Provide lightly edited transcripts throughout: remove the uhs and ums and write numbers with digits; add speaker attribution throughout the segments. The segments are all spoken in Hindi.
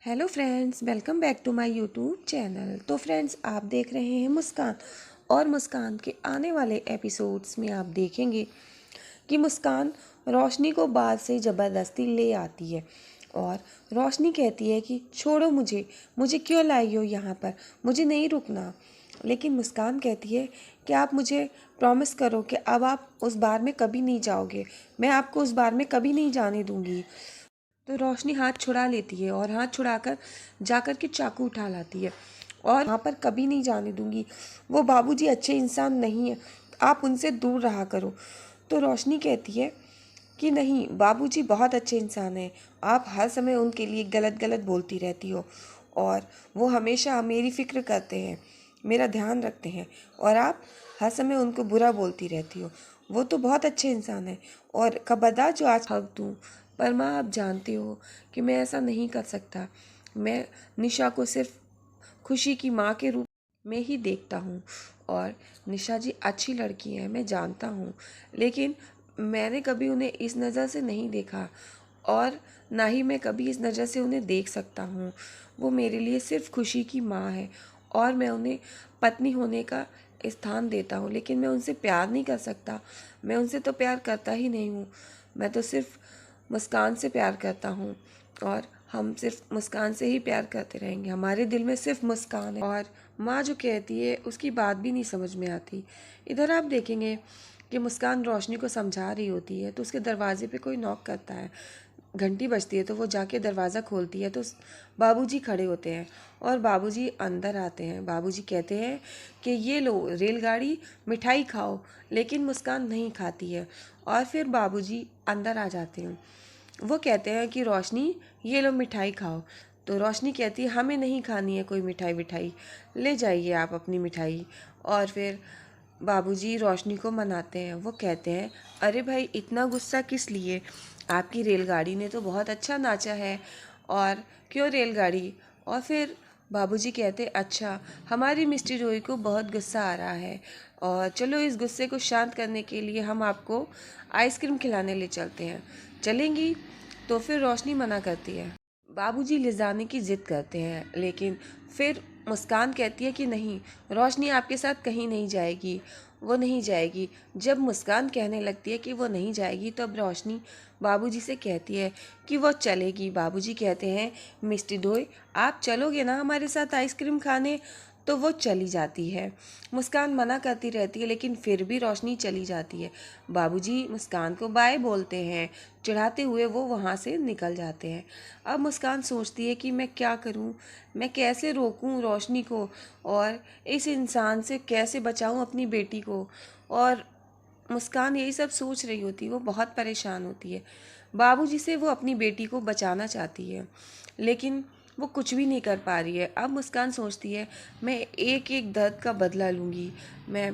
Speaker 1: Hello friends, welcome back to my YouTube channel. तो फ्रेंड्स, आप देख रहे हैं मुस्कान। और मुस्कान के आने वाले एपिसोड्स में आप देखेंगे कि मुस्कान रोशनी को बाहर से ज़बरदस्ती ले आती है। और रोशनी कहती है कि छोड़ो मुझे, मुझे क्यों लाई हो यहाँ पर, मुझे नहीं रुकना। लेकिन मुस्कान कहती है कि आप मुझे प्रॉमिस करो कि अब आप उस बार में कभी नहीं जाओगे, मैं आपको उस बार में कभी नहीं जाने दूँगी। तो रोशनी हाथ छुड़ा लेती है और हाथ छुड़ाकर जाकर के चाकू उठा लाती है और वहाँ पर कभी नहीं जाने दूंगी, वो बाबूजी अच्छे इंसान नहीं है, आप उनसे दूर रहा करो। तो रोशनी कहती है कि नहीं, बाबूजी बहुत अच्छे इंसान हैं, आप हर समय उनके लिए गलत गलत बोलती रहती हो और वो हमेशा मेरी फ़िक्र करते हैं, मेरा ध्यान रखते हैं, और आप हर समय उनको बुरा बोलती रहती हो। वो तो बहुत अच्छे इंसान हैं और खबरदार जो आज हक दूँ। पर माँ, आप जानती हो कि मैं ऐसा नहीं कर सकता। मैं निशा को सिर्फ खुशी की माँ के रूप में ही देखता हूँ और निशा जी अच्छी लड़की है, मैं जानता हूँ, लेकिन मैंने कभी उन्हें इस नज़र से नहीं देखा और ना ही मैं कभी इस नज़र से उन्हें देख सकता हूँ। वो मेरे लिए सिर्फ खुशी की माँ है और मैं उन्हें पत्नी होने का स्थान देता हूँ, लेकिन मैं उनसे प्यार नहीं कर सकता। मैं उनसे तो प्यार करता ही नहीं हूँ, मैं तो सिर्फ मुस्कान से प्यार करता हूँ और हम सिर्फ मुस्कान से ही प्यार करते रहेंगे। हमारे दिल में सिर्फ मुस्कान है। और माँ जो कहती है उसकी बात भी नहीं समझ में आती। इधर आप देखेंगे कि मुस्कान रोशनी को समझा रही होती है तो उसके दरवाजे पे कोई नॉक करता है। घंटी बजती है तो वो जाके दरवाज़ा खोलती है तो बाबूजी खड़े होते हैं और बाबूजी अंदर आते हैं। बाबूजी कहते हैं कि ये लो रेलगाड़ी, मिठाई खाओ, लेकिन मुस्कान नहीं खाती है और फिर बाबूजी अंदर आ जाते हैं। वो कहते हैं कि रोशनी, ये लो मिठाई खाओ। तो रोशनी कहती है हमें नहीं खानी है कोई मिठाई विठाई, ले जाइए आप अपनी मिठाई। और फिर बाबूजी रोशनी को मनाते हैं। वो कहते हैं अरे भाई, इतना गुस्सा किस लिए, आपकी रेलगाड़ी ने तो बहुत अच्छा नाचा है, और क्यों रेलगाड़ी। और फिर बाबूजी कहते अच्छा, हमारी मिस्टी रोई को बहुत गुस्सा आ रहा है और चलो इस गुस्से को शांत करने के लिए हम आपको आइसक्रीम खिलाने ले चलते हैं, चलेंगी। तो फिर रोशनी मना करती है। बाबूजी ले जाने की ज़िद करते हैं, लेकिन फिर मुस्कान कहती है कि नहीं, रोशनी आपके साथ कहीं नहीं जाएगी, वो नहीं जाएगी। जब मुस्कान कहने लगती है कि वो नहीं जाएगी, तब रोशनी बाबूजी से कहती है कि वो चलेगी। बाबूजी कहते हैं मिस्टी डोई, आप चलोगे ना हमारे साथ आइसक्रीम खाने। तो वो चली जाती है। मुस्कान मना करती रहती है, लेकिन फिर भी रोशनी चली जाती है। बाबूजी मुस्कान को बाय बोलते हैं, चिढ़ाते हुए वो वहाँ से निकल जाते हैं। अब मुस्कान सोचती है कि मैं क्या करूँ, मैं कैसे रोकूँ रोशनी को और इस इंसान से कैसे बचाऊँ अपनी बेटी को। और मुस्कान यही सब सोच रही होती है, वो बहुत परेशान होती है। बाबूजी से वो अपनी बेटी को बचाना चाहती है, लेकिन वो कुछ भी नहीं कर पा रही है। अब मुस्कान सोचती है मैं एक एक दर्द का बदला लूँगी, मैं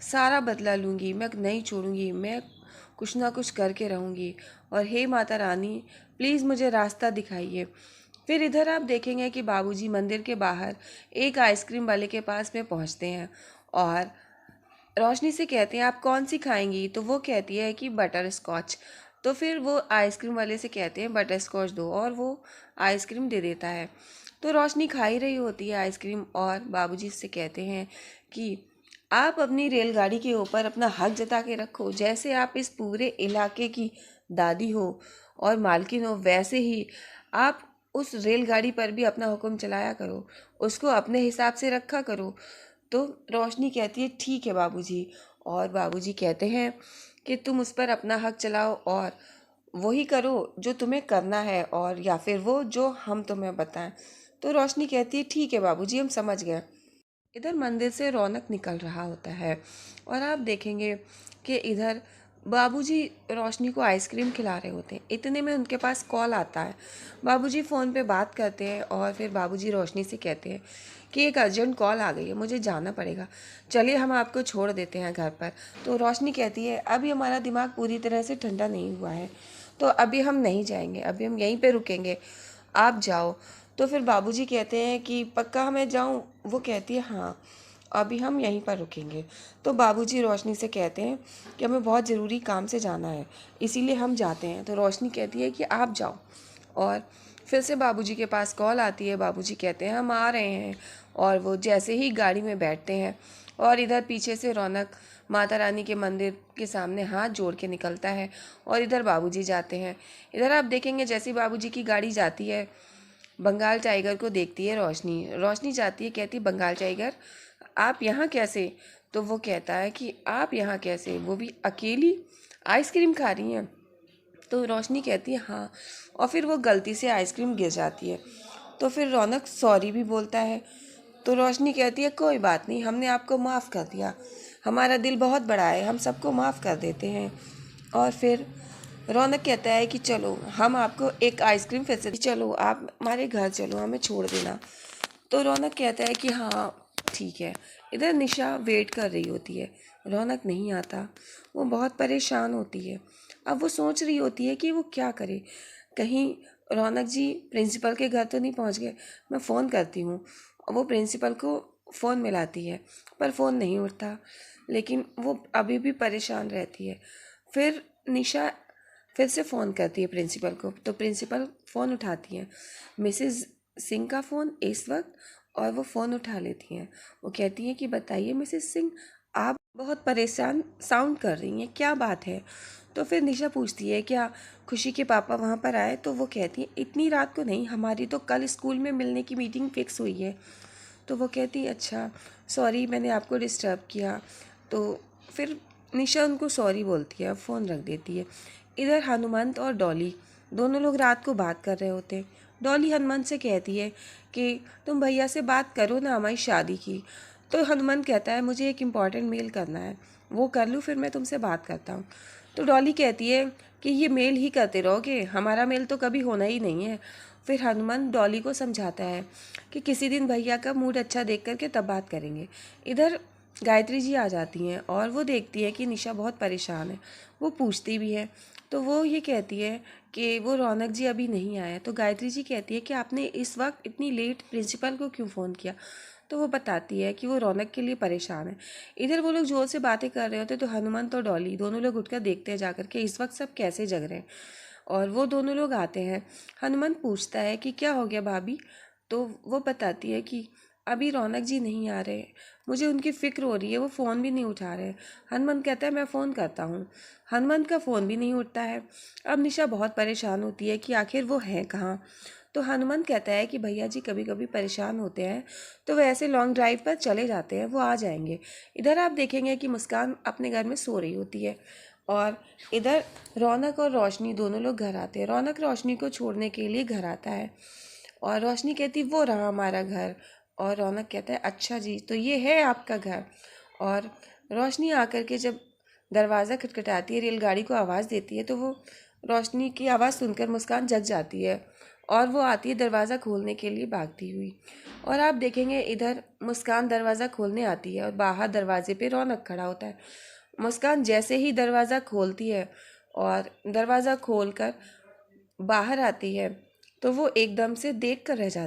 Speaker 1: सारा बदला लूँगी, मैं नहीं छोड़ूंगी, मैं कुछ ना कुछ करके रहूँगी। और हे माता रानी, प्लीज़ मुझे रास्ता दिखाइए। फिर इधर आप देखेंगे कि बाबूजी मंदिर के बाहर एक आइसक्रीम वाले के पास में पहुँचते हैं और रोशनी से कहते हैं आप कौन सी खाएंगी। तो वो कहती है कि बटर स्कॉच। तो फिर वो आइसक्रीम वाले से कहते हैं बटर स्कॉच दो, और वो आइसक्रीम दे देता है। तो रोशनी खा ही रही होती है आइसक्रीम और बाबूजी से कहते हैं कि आप अपनी रेलगाड़ी के ऊपर अपना हक जता के रखो, जैसे आप इस पूरे इलाके की दादी हो और मालकिन हो, वैसे ही आप उस रेलगाड़ी पर भी अपना हुक्म चलाया करो, उसको अपने हिसाब से रखा करो। तो रोशनी कहती है ठीक है बाबूजी। और बाबूजी कहते हैं कि तुम उस पर अपना हक चलाओ और वही करो जो तुम्हें करना है, और या फिर वो जो हम तुम्हें बताएं। तो रोशनी कहती है ठीक है बाबूजी, हम समझ गए। इधर मंदिर से रौनक निकल रहा होता है और आप देखेंगे कि इधर बाबूजी रोशनी को आइसक्रीम खिला रहे होते हैं। इतने में उनके पास कॉल आता है। बाबूजी फ़ोन पे बात करते हैं और फिर बाबूजी रोशनी से कहते हैं कि एक अर्जेंट कॉल आ गई है, मुझे जाना पड़ेगा, चलिए हम आपको छोड़ देते हैं घर पर। तो रोशनी कहती है अभी हमारा दिमाग पूरी तरह से ठंडा नहीं हुआ है, तो अभी हम नहीं जाएंगे, अभी हम यहीं पे रुकेंगे, आप जाओ। तो फिर बाबूजी कहते हैं कि पक्का मैं जाऊं। वो कहती है हाँ, अभी हम यहीं पर रुकेंगे। तो बाबूजी रोशनी से कहते हैं कि हमें बहुत ज़रूरी काम से जाना है, इसीलिए हम जाते हैं। तो रोशनी कहती है कि आप जाओ। और फिर से बाबूजी के पास कॉल आती है। बाबूजी कहते हैं हम आ रहे हैं, और वो जैसे ही गाड़ी में बैठते हैं और इधर पीछे से रौनक माता रानी के मंदिर के सामने हाथ जोड़ के निकलता है और इधर बाबूजी जाते हैं। इधर आप देखेंगे जैसे ही बाबूजी की गाड़ी जाती है, बंगाल टाइगर को देखती है रोशनी। रोशनी जाती है, कहती है बंगाल टाइगर आप यहाँ कैसे? तो वो कहता है कि आप यहाँ कैसे, वो भी अकेली आइसक्रीम खा रही हैं? तो रोशनी कहती है हाँ, और फिर वो गलती से आइसक्रीम गिर जाती है। तो फिर रौनक सॉरी भी बोलता है। तो रोशनी कहती है कोई बात नहीं, हमने आपको माफ़ कर दिया, हमारा दिल बहुत बड़ा है, हम सबको माफ़ कर देते हैं। और फिर रौनक कहता है कि चलो हम आपको एक आइसक्रीम फैसिलिटी, चलो आप हमारे घर चलो, हमें छोड़ देना। तो रौनक कहता है कि हाँ ठीक है। इधर निशा वेट कर रही होती है, रौनक नहीं आता। वो बहुत परेशान होती है। अब वो सोच रही होती है कि वो क्या करे, कहीं रौनक जी प्रिंसिपल के घर तो नहीं पहुंच गए। मैं फ़ोन करती हूँ। वो प्रिंसिपल को फ़ोन मिलाती है पर फ़ोन नहीं उठता, लेकिन वो अभी भी परेशान रहती है। फिर निशा फिर से फ़ोन करती है प्रिंसिपल को, तो प्रिंसिपल फ़ोन उठाती हैं। मिसेस सिंह का फ़ोन इस वक्त, और वो फ़ोन उठा लेती हैं। वो कहती हैं कि बताइए मिसेस सिंह, आप बहुत परेशान साउंड कर रही हैं, क्या बात है? तो फिर निशा पूछती है क्या खुशी के पापा वहाँ पर आए? तो वो कहती है इतनी रात को नहीं, हमारी तो कल स्कूल में मिलने की मीटिंग फिक्स हुई है। तो वो कहती है अच्छा सॉरी मैंने आपको डिस्टर्ब किया। तो फिर निशा उनको सॉरी बोलती है, फ़ोन रख देती है। इधर हनुमंत और डॉली दोनों लोग रात को बात कर रहे होते हैं। डॉली हनुमंत से कहती है कि तुम भैया से बात करो ना हमारी शादी की। तो हनुमंत कहता है मुझे एक इम्पॉर्टेंट मेल करना है, वो कर लूँ फिर मैं तुमसे बात करता हूँ। तो डॉली कहती है कि ये मेल ही करते रहोगे, हमारा मेल तो कभी होना ही नहीं है। फिर हनुमंत डॉली को समझाता है कि किसी दिन भैया का मूड अच्छा देख करके तब बात करेंगे। इधर गायत्री जी आ जाती हैं और वो देखती है कि निशा बहुत परेशान है। वो पूछती भी है, तो वो ये कहती है कि वो रौनक जी अभी नहीं आए। तो गायत्री जी कहती है कि आपने इस वक्त इतनी लेट प्रिंसिपल को क्यों फ़ोन किया? तो वो बताती है कि वो रौनक के लिए परेशान है। इधर वो लोग जोर से बातें कर रहे होते तो हनुमंत और डॉली दोनों लोग उठकर देखते हैं जाकर के इस वक्त सब कैसे जग रहे हैं। और वो दोनों लोग आते हैं। हनुमंत पूछता है कि क्या हो गया भाभी? तो वो बताती है कि अभी रौनक जी नहीं आ रहे, मुझे उनकी फ़िक्र हो रही है, वो फ़ोन भी नहीं उठा रहे। हनुमंत कहता है मैं फ़ोन करता हूँ। हनुमंत का फ़ोन भी नहीं उठता है। अब निशा बहुत परेशान होती है कि आखिर वो हैं कहाँ। तो हनुमंत कहता है कि भैया जी कभी कभी परेशान होते हैं तो वे ऐसे लॉन्ग ड्राइव पर चले जाते हैं, वो आ जाएंगे। इधर आप देखेंगे कि मुस्कान अपने घर में सो रही होती है और इधर रौनक और रोशनी दोनों लोग घर आते हैं। रौनक रोशनी को छोड़ने के लिए घर आता है और रोशनी कहती वो रहा हमारा घर। और रौनक कहता है अच्छा जी तो ये है आपका घर। और रोशनी आकर के जब दरवाज़ा खटखटाती है, रेलगाड़ी को आवाज़ देती है, तो वो रोशनी की आवाज़ सुनकर मुस्कान जग जाती है और वो आती है दरवाज़ा खोलने के लिए भागती हुई। और आप देखेंगे इधर मुस्कान दरवाज़ा खोलने आती है और बाहर दरवाजे पे रौनक खड़ा होता है। मुस्कान जैसे ही दरवाज़ा खोलती है और दरवाज़ा खोलकर बाहर आती है तो वो एकदम से देख कर रह जाती है।